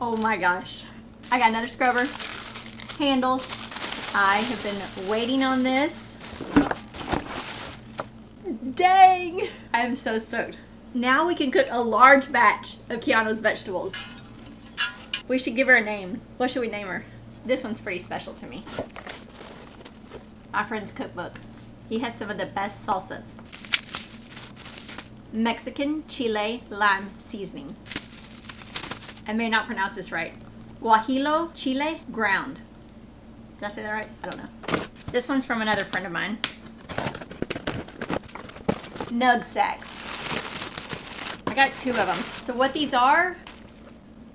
Oh my gosh. I got another scrubber. Handles. I have been waiting on this. Dang! I am so stoked. Now we can cook a large batch of Keanu's vegetables. We should give her a name. What should we name her? This one's pretty special to me. My friend's cookbook. He has some of the best salsas. Mexican chile lime seasoning. I may not pronounce this right. Guajillo chile ground. Did I say that right? I don't know. This one's from another friend of mine. Nug sacks. I got 2 of them. So what these are,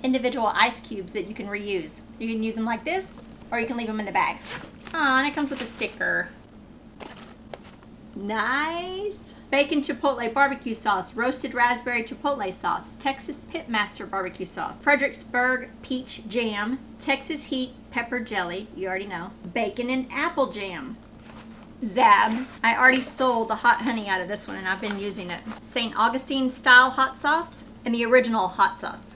individual ice cubes that you can reuse. You can use them like this, or you can leave them in the bag. Aw, and it comes with a sticker. Nice. Bacon chipotle barbecue sauce, roasted raspberry chipotle sauce, Texas Pitmaster barbecue sauce, Fredericksburg peach jam, Texas Heat pepper jelly, you already know, bacon and apple jam. Zabs. I already stole the hot honey out of this one and I've been using it. St. Augustine style hot sauce and the original hot sauce.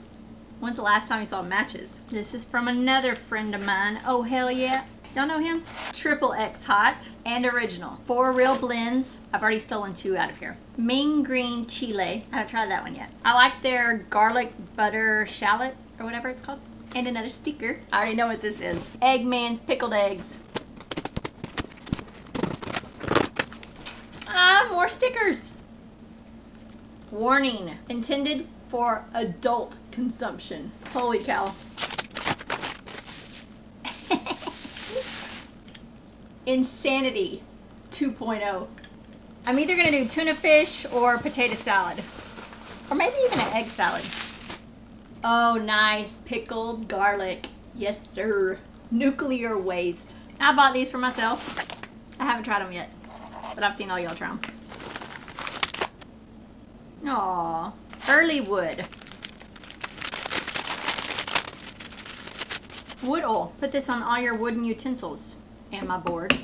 When's the last time you saw matches? This is from another friend of mine. Oh, hell yeah. Y'all know him? Triple X hot and original. 4 real blends. I've already stolen 2 out of here. Ming green chile. I haven't tried that one yet. I like their garlic butter shallot or whatever it's called. And another sticker. I already know what this is. Eggman's pickled eggs. Ah, more stickers. Warning. Intended for adult consumption. Holy cow. Insanity 2.0. I'm either gonna do tuna fish or potato salad. Or maybe even an egg salad. Oh, nice. Pickled garlic. Yes, sir. Nuclear waste. I bought these for myself. I haven't tried them yet, but I've seen all y'all try them. Aww. Early wood. Wood oil. Put this on all your wooden utensils. And my board.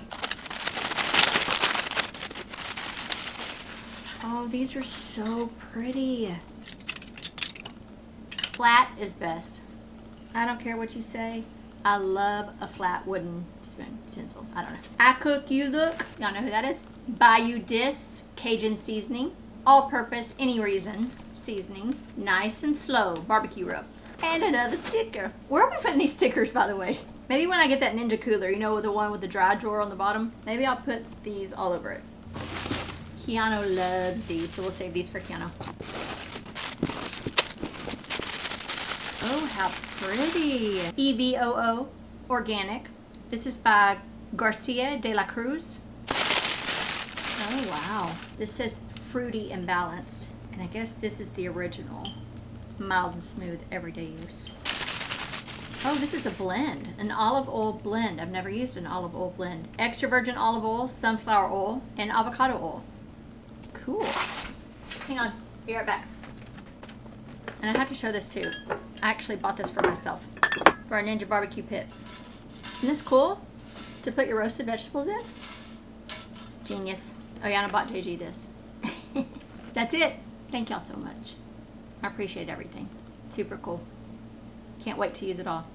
Oh, these are so pretty. Flat is best. I don't care what you say. I love a flat wooden spoon utensil. I don't know. I Cook You Look. Y'all know who that is? Bayou Dis Cajun seasoning. All purpose, any reason seasoning. Nice and slow barbecue rub. And another sticker. Where are we putting these stickers, by the way? Maybe when I get that Ninja cooler, you know, the one with the dry drawer on the bottom, maybe I'll put these all over it. Keanu loves these, so we'll save these for Keanu. Oh, how pretty. EVOO Organic. This is by Garcia de la Cruz. Oh, wow. This says fruity and balanced. And I guess this is the original. Mild and smooth, everyday use. Oh, this is a blend, an olive oil blend. I've never used an olive oil blend. Extra virgin olive oil, sunflower oil, and avocado oil. Cool. Hang on, be right back. And I have to show this too. I actually bought this for myself, for our Ninja barbecue pit. Isn't this cool? To put your roasted vegetables in? Genius. Oh yeah, and I bought JG this. That's it. Thank y'all so much. I appreciate everything. Super cool. Can't wait to use it all.